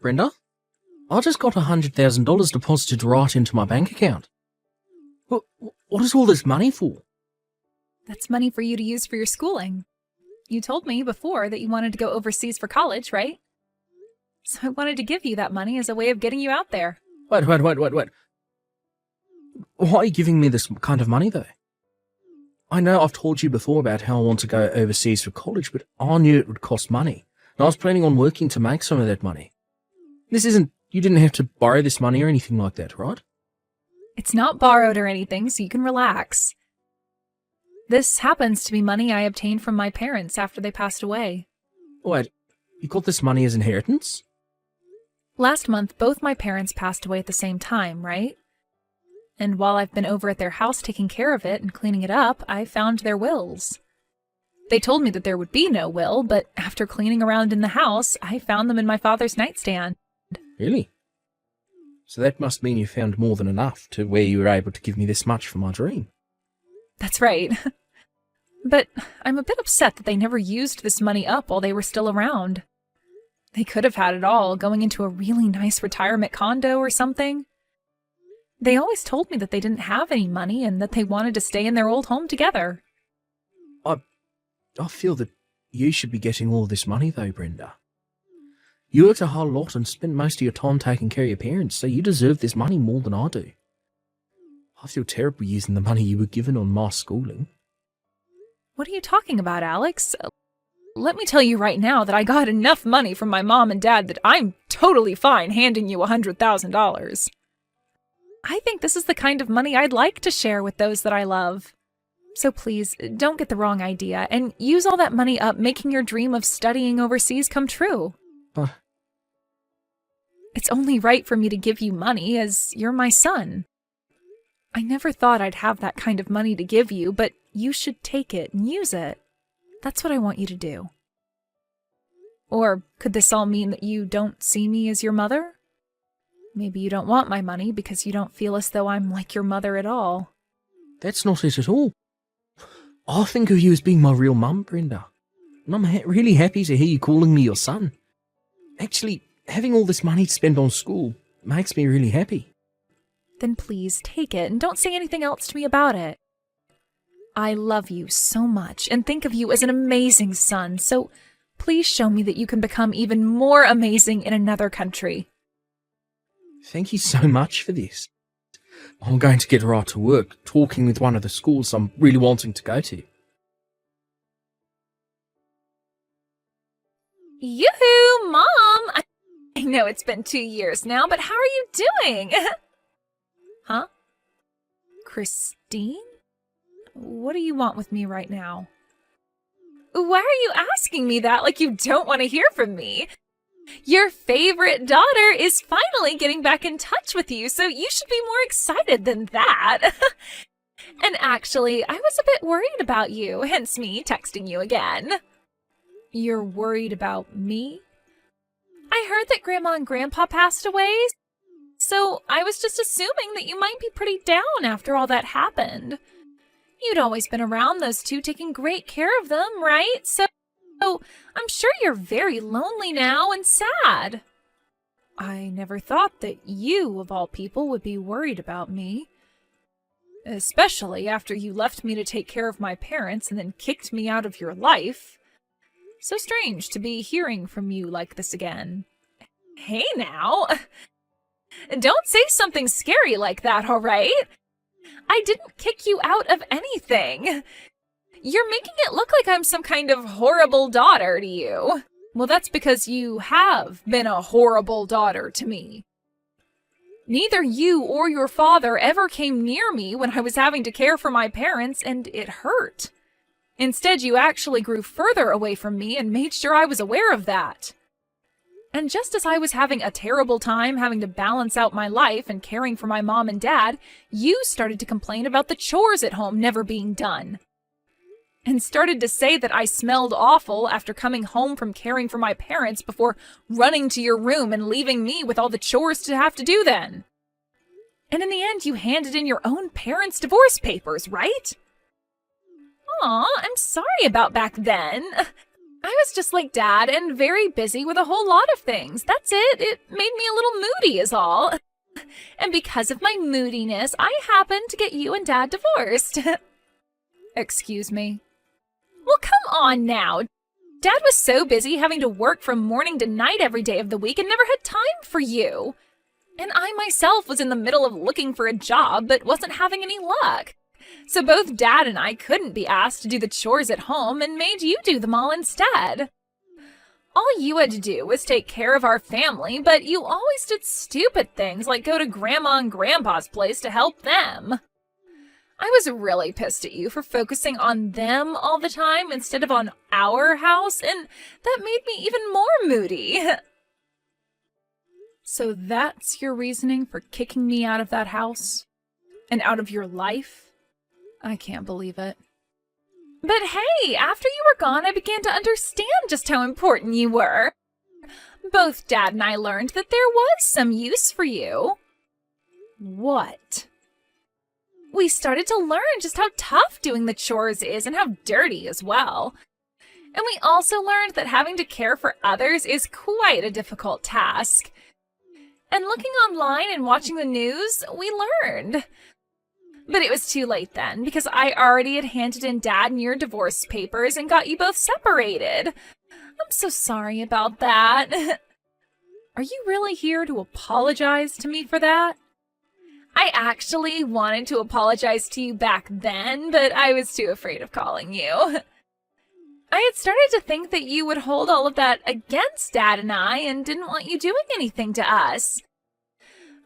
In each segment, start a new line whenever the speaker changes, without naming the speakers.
Brenda, I just got $100,000 deposited right into my bank account. What is all this money for?
That's money for you to use for your schooling. You told me before that you wanted to go overseas for college, right? So I wanted to give you that money as a way of getting you out there.
Wait. Why are you giving me this kind of money, though? I know I've told you before about how I want to go overseas for college, but I knew it would cost money, and I was planning on working to make some of that money. You didn't have to borrow this money or anything like that, right?
It's not borrowed or anything, so you can relax. This happens to be money I obtained from my parents after they passed away.
Wait, you got this money as inheritance?
Last month, both my parents passed away at the same time, right? And while I've been over at their house taking care of it and cleaning it up, I found their wills. They told me that there would be no will, but after cleaning around in the house, I found them in my father's nightstand.
Really? So that must mean you found more than enough to where you were able to give me this much for my dream.
That's right. But I'm a bit upset that they never used this money up while they were still around. They could have had it all, going into a really nice retirement condo or something. They always told me that they didn't have any money and that they wanted to stay in their old home together.
I feel that you should be getting all this money, though, Brenda. You worked a whole lot and spent most of your time taking care of your parents, so you deserve this money more than I do. I feel terrible using the money you were given on my schooling.
What are you talking about, Alex? Let me tell you right now that I got enough money from my mom and dad that I'm totally fine handing you $100,000. I think this is the kind of money I'd like to share with those that I love. So please, don't get the wrong idea, and use all that money up making your dream of studying overseas come true. It's only right for me to give you money, as you're my son. I never thought I'd have that kind of money to give you, but you should take it and use it. That's what I want you to do. Or could this all mean that you don't see me as your mother? Maybe you don't want my money because you don't feel as though I'm like your mother at all.
That's not it at all. I think of you as being my real mum, Brenda. And I'm really happy to hear you calling me your son. Actually, having all this money to spend on school makes me really happy.
Then please take it and don't say anything else to me about it. I love you so much and think of you as an amazing son, so please show me that you can become even more amazing in another country.
Thank you so much for this. I'm going to get right to work, talking with one of the schools I'm really wanting to go to.
Yoo-hoo, Mom! I know it's been 2 years now, but how are you doing? Huh? Christine? What do you want with me right now? Why are you asking me that like you don't want to hear from me? Your favorite daughter is finally getting back in touch with you, so you should be more excited than that. And actually, I was a bit worried about you, hence me texting you again. You're worried about me? I heard that Grandma and Grandpa passed away, so I was just assuming that you might be pretty down after all that happened. You'd always been around those two, taking great care of them, right? So I'm sure you're very lonely now and sad. I never thought that you, of all people, would be worried about me. Especially after you left me to take care of my parents and then kicked me out of your life. So strange to be hearing from you like this again. Hey now! Don't say something scary like that, all right? I didn't kick you out of anything. You're making it look like I'm some kind of horrible daughter to you. Well, that's because you have been a horrible daughter to me. Neither you or your father ever came near me when I was having to care for my parents, and it hurt. Instead, you actually grew further away from me and made sure I was aware of that. And just as I was having a terrible time having to balance out my life and caring for my mom and dad, you started to complain about the chores at home never being done. And started to say that I smelled awful after coming home from caring for my parents before running to your room and leaving me with all the chores to have to do then. And in the end, you handed in your own parents' divorce papers, right? Aw, I'm sorry about back then. I was just like Dad and very busy with a whole lot of things. That's it. It made me a little moody is all. And because of my moodiness, I happened to get you and Dad divorced. Excuse me? Well, come on now. Dad was so busy having to work from morning to night every day of the week and never had time for you. And I myself was in the middle of looking for a job but wasn't having any luck. So both Dad and I couldn't be asked to do the chores at home and made you do them all instead. All you had to do was take care of our family, but you always did stupid things like go to Grandma and Grandpa's place to help them. I was really pissed at you for focusing on them all the time instead of on our house, and that made me even more moody. So that's your reasoning for kicking me out of that house? And out of your life? I can't believe it. But hey, after you were gone, I began to understand just how important you were. Both Dad and I learned that there was some use for you. What? We started to learn just how tough doing the chores is and how dirty as well. And we also learned that having to care for others is quite a difficult task. And looking online and watching the news, we learned. But it was too late then, because I already had handed in Dad and your divorce papers and got you both separated. I'm so sorry about that. Are you really here to apologize to me for that? I actually wanted to apologize to you back then, but I was too afraid of calling you. I had started to think that you would hold all of that against Dad and I and didn't want you doing anything to us.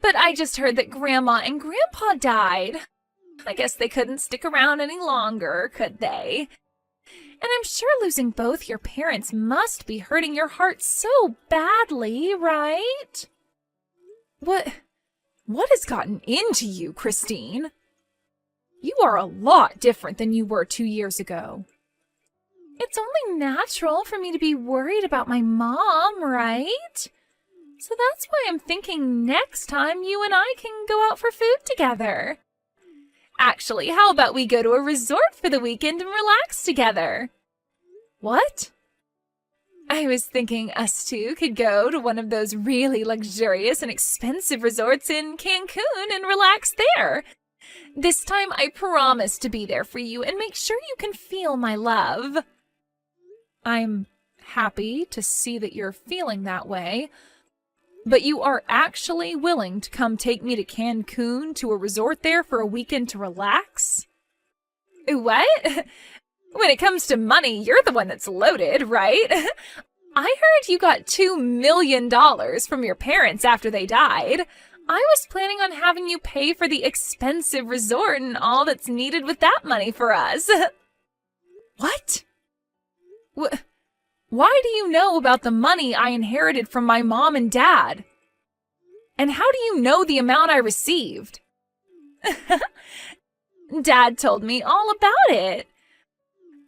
But I just heard that Grandma and Grandpa died. I guess they couldn't stick around any longer, could they? And I'm sure losing both your parents must be hurting your heart so badly, right? What has gotten into you, Christine? You are a lot different than you were 2 years ago. It's only natural for me to be worried about my mom, right? So that's why I'm thinking next time you and I can go out for food together. Actually, how about we go to a resort for the weekend and relax together? What? I was thinking us two could go to one of those really luxurious and expensive resorts in Cancun and relax there. This time I promise to be there for you and make sure you can feel my love. I'm happy to see that you're feeling that way. But you are actually willing to come take me to Cancun to a resort there for a weekend to relax? What? When it comes to money, you're the one that's loaded, right? I heard you got $2 million from your parents after they died. I was planning on having you pay for the expensive resort and all that's needed with that money for us. What? Why do you know about the money I inherited from my mom and dad? And how do you know the amount I received? Dad told me all about it.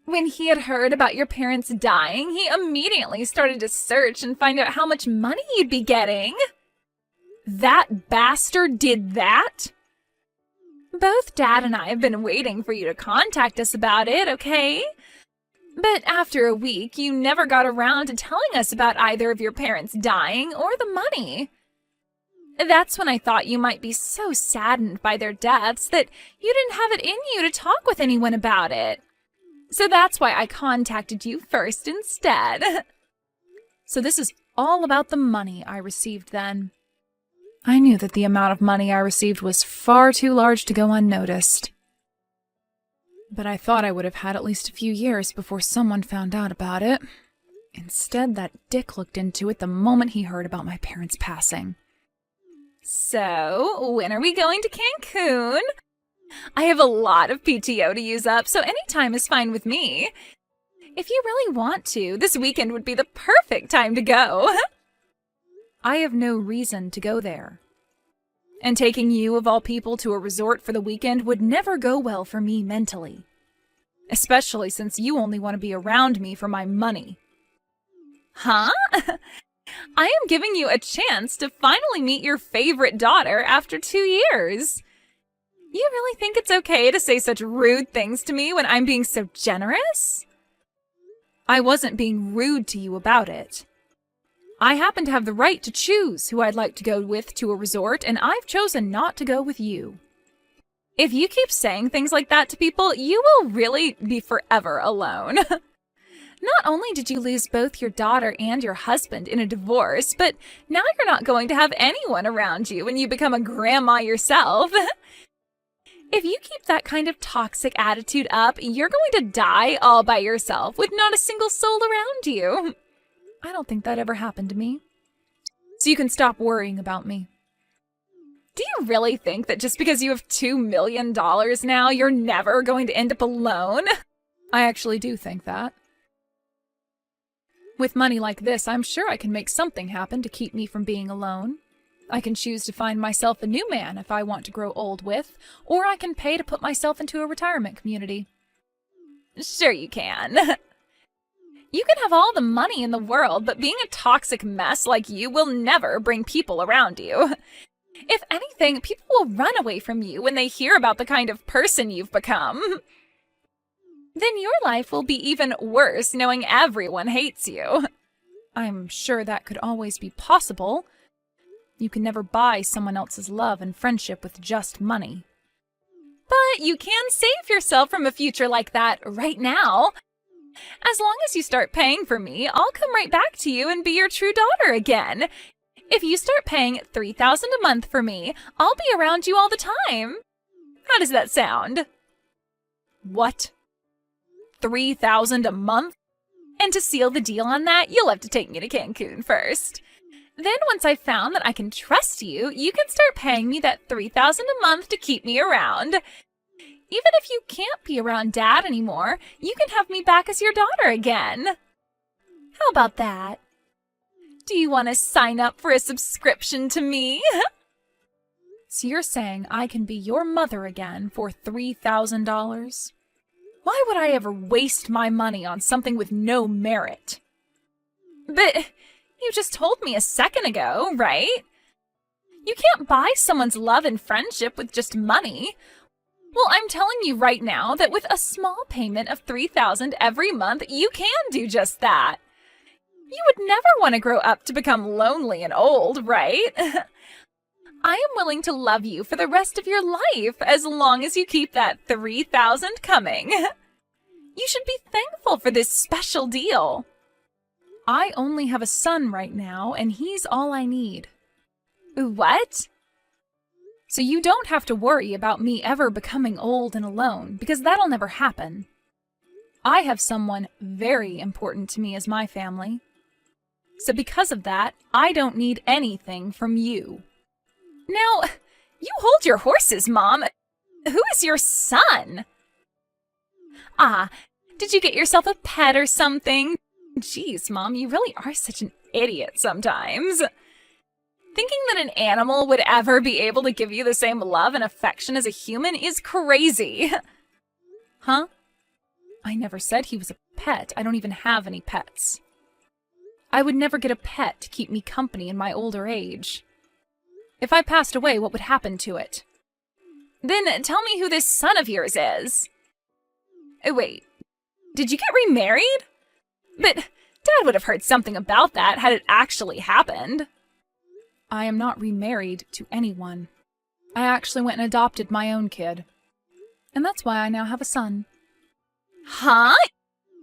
When he had heard about your parents dying, he immediately started to search and find out how much money you'd be getting. That bastard did that? Both Dad and I have been waiting for you to contact us about it, okay? But after a week, you never got around to telling us about either of your parents dying or the money. That's when I thought you might be so saddened by their deaths that you didn't have it in you to talk with anyone about it. So that's why I contacted you first instead. So this is all about the money I received then. I knew that the amount of money I received was far too large to go unnoticed. But I thought I would have had at least a few years before someone found out about it. Instead, that dick looked into it the moment he heard about my parents' passing. So, when are we going to Cancun? I have a lot of PTO to use up, so any time is fine with me. If you really want to, this weekend would be the perfect time to go. I have no reason to go there. And taking you, of all people, to a resort for the weekend would never go well for me mentally. Especially since you only want to be around me for my money. Huh? I am giving you a chance to finally meet your favorite daughter after 2 years. You really think it's okay to say such rude things to me when I'm being so generous? I wasn't being rude to you about it. I happen to have the right to choose who I'd like to go with to a resort, and I've chosen not to go with you. If you keep saying things like that to people, you will really be forever alone. Not only did you lose both your daughter and your husband in a divorce, but now you're not going to have anyone around you when you become a grandma yourself. If you keep that kind of toxic attitude up, you're going to die all by yourself with not a single soul around you. I don't think that ever happened to me. So you can stop worrying about me. Do you really think that just because you have $2 million now, you're never going to end up alone? I actually do think that. With money like this, I'm sure I can make something happen to keep me from being alone. I can choose to find myself a new man if I want to grow old with, or I can pay to put myself into a retirement community. Sure you can. You can have all the money in the world, but being a toxic mess like you will never bring people around you. If anything, people will run away from you when they hear about the kind of person you've become. Then your life will be even worse knowing everyone hates you. I'm sure that could always be possible. You can never buy someone else's love and friendship with just money. But you can save yourself from a future like that right now. As long as you start paying for me, I'll come right back to you and be your true daughter again. If you start paying $3,000 a month for me, I'll be around you all the time. How does that sound? What? $3,000 a month? And to seal the deal on that, you'll have to take me to Cancun first. Then once I've found that I can trust you, you can start paying me that $3,000 a month to keep me around. Even if you can't be around Dad anymore, you can have me back as your daughter again. How about that? Do you want to sign up for a subscription to me? So you're saying I can be your mother again for $3,000? Why would I ever waste my money on something with no merit? But you just told me a second ago, right? You can't buy someone's love and friendship with just money. Well, I'm telling you right now that with a small payment of $3,000 every month, you can do just that. You would never want to grow up to become lonely and old, right? I am willing to love you for the rest of your life as long as you keep that $3,000 coming. You should be thankful for this special deal. I only have a son right now, and he's all I need. What? So you don't have to worry about me ever becoming old and alone, because that'll never happen. I have someone very important to me as my family. So because of that, I don't need anything from you. Now, you hold your horses, Mom. Who is your son? Ah, did you get yourself a pet or something? Jeez, Mom, you really are such an idiot sometimes. Thinking that an animal would ever be able to give you the same love and affection as a human is crazy. Huh? I never said he was a pet. I don't even have any pets. I would never get a pet to keep me company in my older age. If I passed away, what would happen to it? Then tell me who this son of yours is. Wait, did you get remarried? But Dad would have heard something about that had it actually happened. I am not remarried to anyone. I actually went and adopted my own kid. And that's why I now have a son. Huh?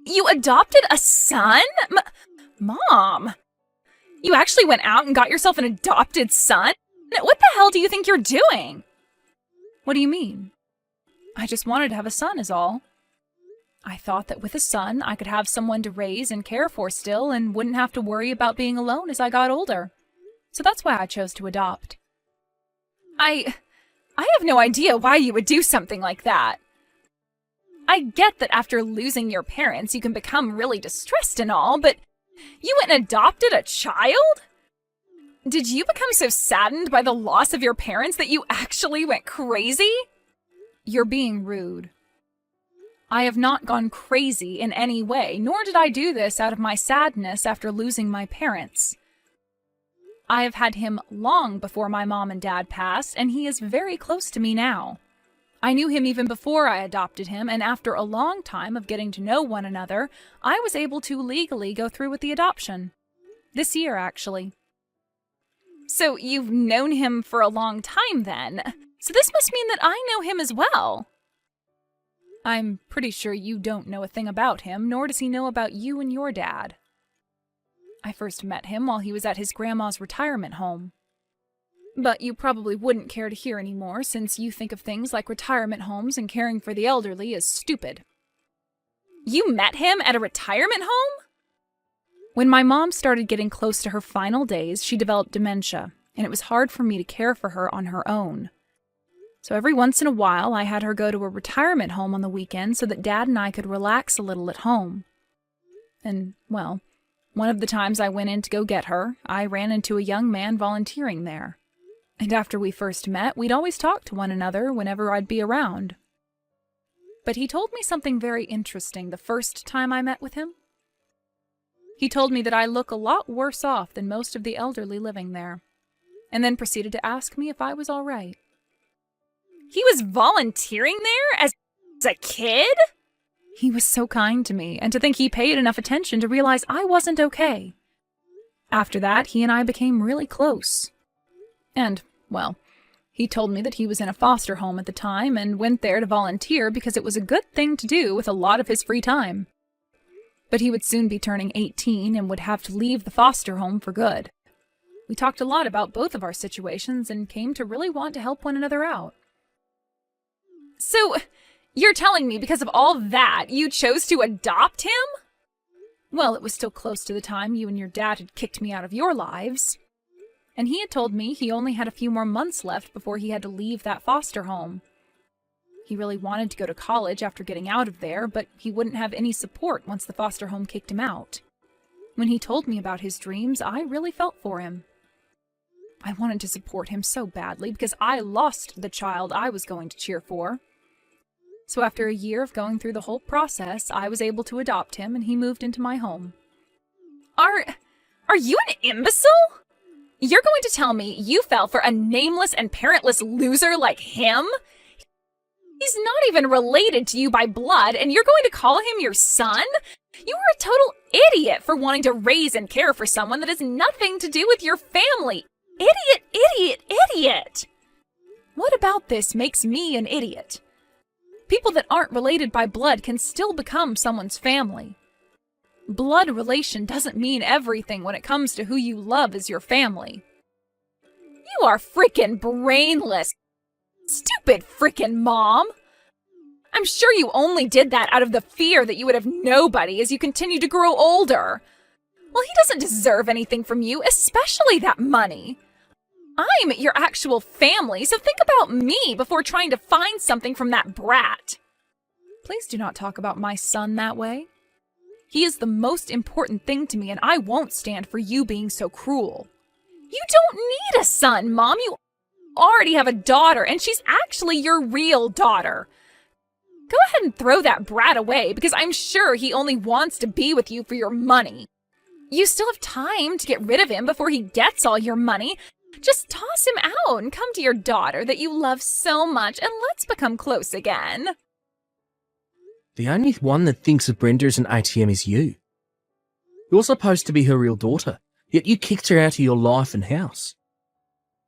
You adopted a son? Mom! You actually went out and got yourself an adopted son? What the hell do you think you're doing? What do you mean? I just wanted to have a son is all. I thought that with a son, I could have someone to raise and care for still and wouldn't have to worry about being alone as I got older. So that's why I chose to adopt. I have no idea why you would do something like that. I get that after losing your parents, you can become really distressed and all, but you went and adopted a child? Did you become so saddened by the loss of your parents that you actually went crazy? You're being rude. I have not gone crazy in any way, nor did I do this out of my sadness after losing my parents. I have had him long before my mom and dad passed, and he is very close to me now. I knew him even before I adopted him, and after a long time of getting to know one another, I was able to legally go through with the adoption. This year, actually. So you've known him for a long time, then. So this must mean that I know him as well. I'm pretty sure you don't know a thing about him, nor does he know about you and your dad. I first met him while he was at his grandma's retirement home. But you probably wouldn't care to hear any more, since you think of things like retirement homes and caring for the elderly as stupid. You met him at a retirement home? When my mom started getting close to her final days, she developed dementia, and it was hard for me to care for her on her own. So every once in a while, I had her go to a retirement home on the weekend so that Dad and I could relax a little at home. And, well, one of the times I went in to go get her, I ran into a young man volunteering there. And after we first met, we'd always talk to one another whenever I'd be around. But he told me something very interesting the first time I met with him. He told me that I look a lot worse off than most of the elderly living there, and then proceeded to ask me if I was all right. He was volunteering there as a kid? He was so kind to me, and to think he paid enough attention to realize I wasn't okay. After that, he and I became really close. And, well, he told me that he was in a foster home at the time and went there to volunteer because it was a good thing to do with a lot of his free time. But he would soon be turning 18 and would have to leave the foster home for good. We talked a lot about both of our situations and came to really want to help one another out. So, you're telling me because of all that, you chose to adopt him? Well, it was still close to the time you and your dad had kicked me out of your lives. And he had told me he only had a few more months left before he had to leave that foster home. He really wanted to go to college after getting out of there, but he wouldn't have any support once the foster home kicked him out. When he told me about his dreams, I really felt for him. I wanted to support him so badly because I lost the child I was going to cheer for. So after a year of going through the whole process, I was able to adopt him and he moved into my home. Are you an imbecile? You're going to tell me you fell for a nameless and parentless loser like him? He's not even related to you by blood, and you're going to call him your son? You are a total idiot for wanting to raise and care for someone that has nothing to do with your family. Idiot, idiot, idiot! What about this makes me an idiot? People that aren't related by blood can still become someone's family. Blood relation doesn't mean everything when it comes to who you love as your family. You are frickin' brainless. Stupid frickin' mom. I'm sure you only did that out of the fear that you would have nobody as you continue to grow older. Well, he doesn't deserve anything from you, especially that money. I'm your actual family, so think about me before trying to find something from that brat. Please do not talk about my son that way. He is the most important thing to me, and I won't stand for you being so cruel. You don't need a son, Mom. You already have a daughter, and she's actually your real daughter. Go ahead and throw that brat away, because I'm sure he only wants to be with you for your money. You still have time to get rid of him before he gets all your money. Just toss him out and come to your daughter that you love so much, and let's become close again.
The only one that thinks of Brenda as an ATM is you. You're supposed to be her real daughter, yet you kicked her out of your life and house.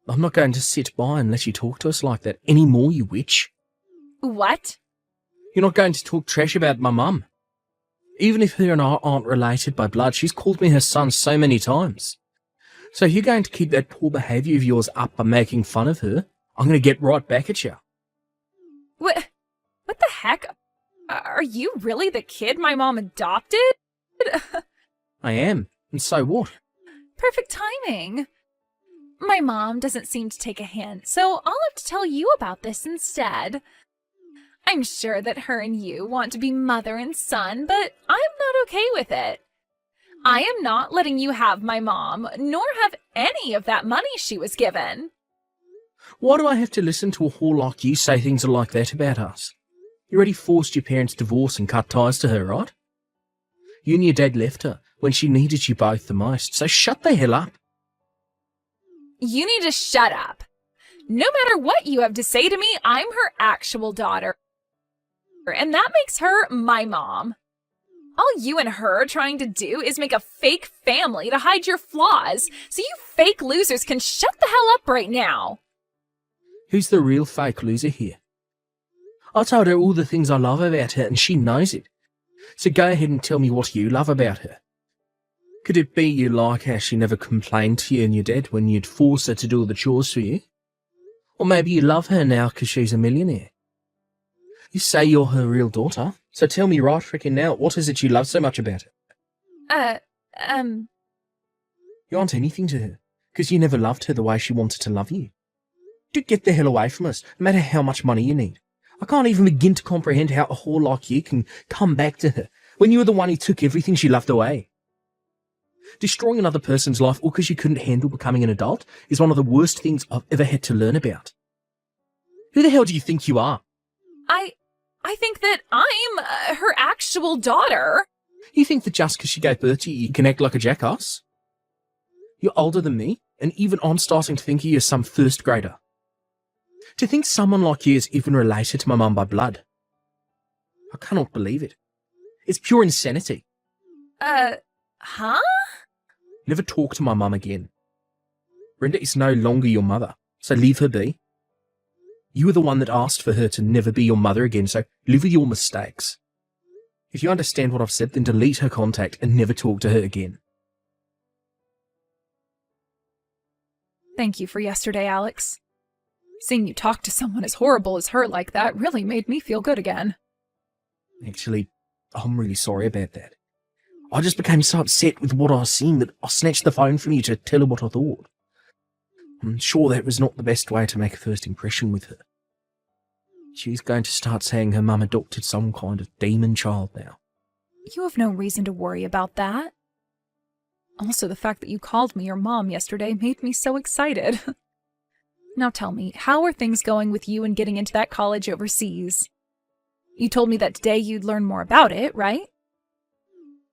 I'm not going to sit by and let you talk to us like that anymore, you witch.
What?
You're not going to talk trash about my mum. Even if her and I aren't related by blood, she's called me her son so many times. So if you're going to keep that poor behaviour of yours up by making fun of her, I'm going to get right back at you.
What the heck? Are you really the kid my mom adopted?
I am, and so what?
Perfect timing. My mom doesn't seem to take a hint, so I'll have to tell you about this instead. I'm sure that her and you want to be mother and son, but I'm not okay with it. I am not letting you have my mom, nor have any of that money she was given.
Why do I have to listen to a whore like you say things like that about us? You already forced your parents' divorce and cut ties to her, right? You and your dad left her when she needed you both the most, so shut the hell up.
You need to shut up. No matter what you have to say to me, I'm her actual daughter. And that makes her my mom. All you and her are trying to do is make a fake family to hide your flaws, so you fake losers can shut the hell up right now.
Who's the real fake loser here? I told her all the things I love about her and she knows it. So go ahead and tell me what you love about her. Could it be you like how she never complained to you and your dad when you'd force her to do all the chores for you? Or maybe you love her now because she's a millionaire. You say you're her real daughter, so tell me right frickin' now, what is it you love so much about her? You aren't anything to her, because you never loved her the way she wanted to love you. Do get the hell away from us, no matter how much money you need. I can't even begin to comprehend how a whore like you can come back to her, when you were the one who took everything she loved away. Destroying another person's life all because you couldn't handle becoming an adult is one of the worst things I've ever had to learn about. Who the hell do you think you are?
I think that I'm her actual daughter.
You think that just because she gave birth to you, you can act like a jackass? You're older than me, and even I'm starting to think of you as some first grader. To think someone like you is even related to my mum by blood. I cannot believe it. It's pure insanity.
Huh?
Never talk to my mum again. Brenda is no longer your mother, so leave her be. You were the one that asked for her to never be your mother again, so live with your mistakes. If you understand what I've said, then delete her contact and never talk to her again.
Thank you for yesterday, Alex. Seeing you talk to someone as horrible as her like that really made me feel good again.
Actually, I'm really sorry about that. I just became so upset with what I was seeing that I snatched the phone from you to tell her what I thought. I'm sure that was not the best way to make a first impression with her. She's going to start saying her mum adopted some kind of demon child now.
You have no reason to worry about that. Also, the fact that you called me your mom yesterday made me so excited. Now tell me, how are things going with you and getting into that college overseas? You told me that today you'd learn more about it, right?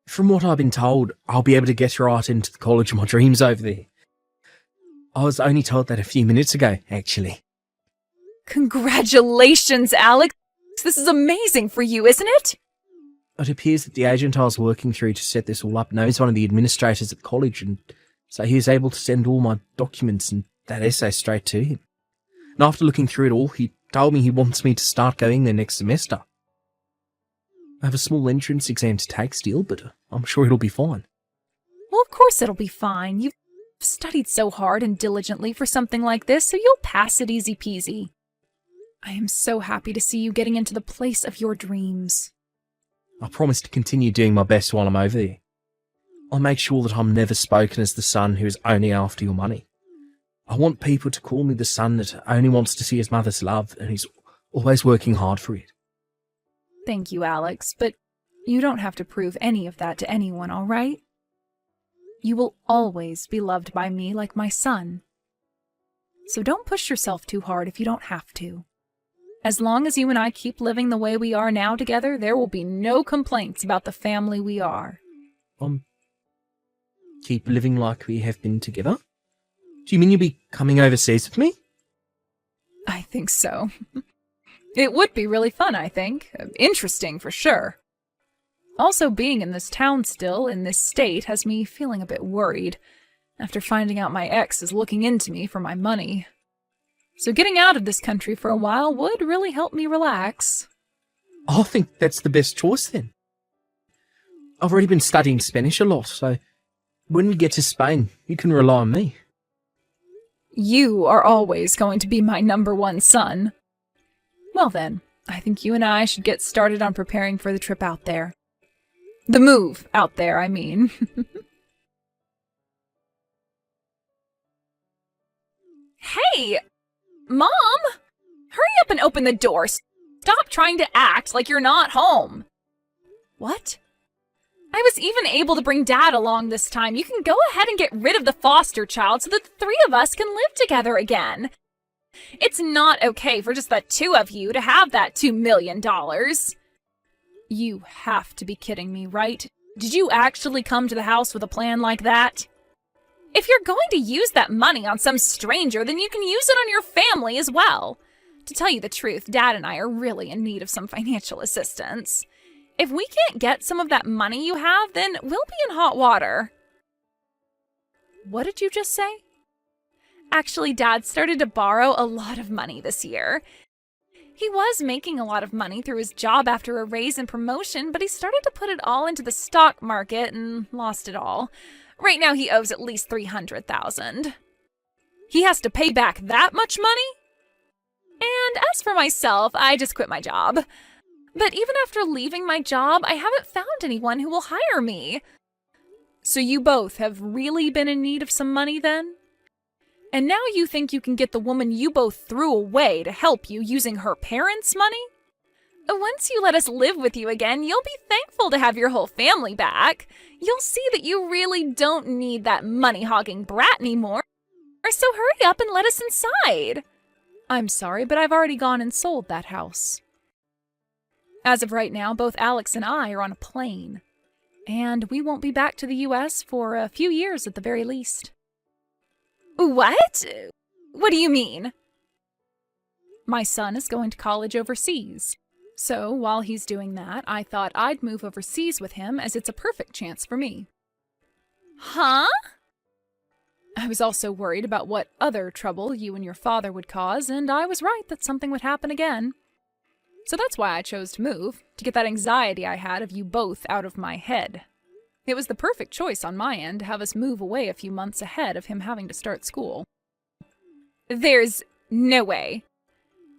From what I've been told, I'll be able to get right into the college of my dreams over there. I was only told that a few minutes ago, actually.
Congratulations, Alex! This is amazing for you, isn't it?
It appears that the agent I was working through to set this all up knows one of the administrators at the college, and so he was able to send all my documents and that essay straight to him. And after looking through it all, he told me he wants me to start going there next semester. I have a small entrance exam to take still, but I'm sure it'll be fine.
Well, of course it'll be fine. You've studied so hard and diligently for something like this, so you'll pass it easy peasy. I am so happy to see you getting into the place of your dreams.
I promise to continue doing my best while I'm over there. I'll make sure that I'm never spoken as the son who is only after your money. I want people to call me the son that only wants to see his mother's love and is always working hard for it.
Thank you, Alex, but you don't have to prove any of that to anyone, all right? You will always be loved by me like my son. So don't push yourself too hard if you don't have to. As long as you and I keep living the way we are now together, there will be no complaints about the family we are.
Keep living like we have been together? Do you mean you'll be coming overseas with me?
I think so. It would be really fun, I think. Interesting, for sure. Also, being in this town still, in this state, has me feeling a bit worried, after finding out my ex is looking into me for my money. So getting out of this country for a while would really help me relax.
I think that's the best choice then. I've already been studying Spanish a lot, so when we get to Spain, you can rely on me.
You are always going to be my #1 son. Well then, I think you and I should get started on preparing for the trip out there. The move out there, I mean. Hey! Mom! Hurry up and open the door. Stop trying to act like you're not home. What? I was even able to bring Dad along this time. You can go ahead and get rid of the foster child so that the 3 of us can live together again. It's not okay for just the 2 of you to have that $2 million. You have to be kidding me, right? Did you actually come to the house with a plan like that? If you're going to use that money on some stranger, then you can use it on your family as well. To tell you the truth, Dad and I are really in need of some financial assistance. If we can't get some of that money you have, then we'll be in hot water. What did you just say? Actually, Dad started to borrow a lot of money this year. He was making a lot of money through his job after a raise and promotion, but he started to put it all into the stock market and lost it all. Right now he owes at least $300,000. He has to pay back that much money? And as for myself, I just quit my job. But even after leaving my job, I haven't found anyone who will hire me. So you both have really been in need of some money then? And now you think you can get the woman you both threw away to help you using her parents' money? Once you let us live with you again, you'll be thankful to have your whole family back. You'll see that you really don't need that money-hogging brat anymore. So hurry up and let us inside. I'm sorry, but I've already gone and sold that house. As of right now, both Alex and I are on a plane. And we won't be back to the U.S. for a few years at the very least. What? What do you mean? My son is going to college overseas. So while he's doing that, I thought I'd move overseas with him as it's a perfect chance for me. Huh? I was also worried about what other trouble you and your father would cause, and I was right that something would happen again. So that's why I chose to move, to get that anxiety I had of you both out of my head. It was the perfect choice on my end to have us move away a few months ahead of him having to start school. There's no way.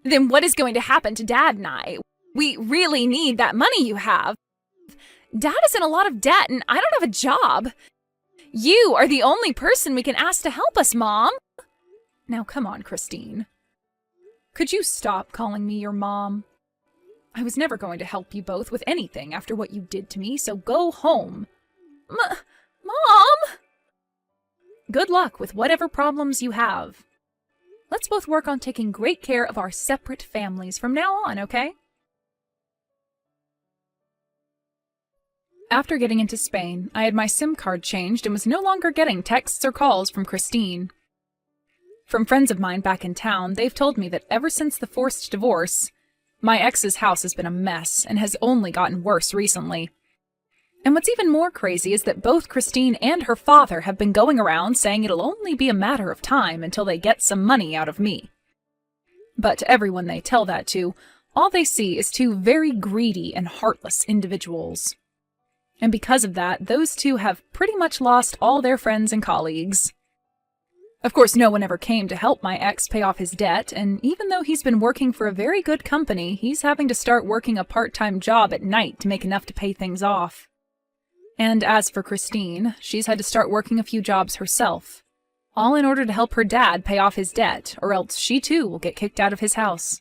Then what is going to happen to Dad and I? We really need that money you have. Dad is in a lot of debt and I don't have a job. You are the only person we can ask to help us, Mom. Now come on, Christine. Could you stop calling me your mom? I was never going to help you both with anything after what you did to me, so go home. Mom! Good luck with whatever problems you have. Let's both work on taking great care of our separate families from now on, okay? After getting into Spain, I had my SIM card changed and was no longer getting texts or calls from Christine. From friends of mine back in town, they've told me that ever since the forced divorce, my ex's house has been a mess and has only gotten worse recently. And what's even more crazy is that both Christine and her father have been going around saying it'll only be a matter of time until they get some money out of me. But everyone they tell that to, all they see is two very greedy and heartless individuals. And because of that, those two have pretty much lost all their friends and colleagues. Of course, no one ever came to help my ex pay off his debt, and even though he's been working for a very good company, he's having to start working a part-time job at night to make enough to pay things off. And as for Christine, she's had to start working a few jobs herself, all in order to help her dad pay off his debt, or else she too will get kicked out of his house.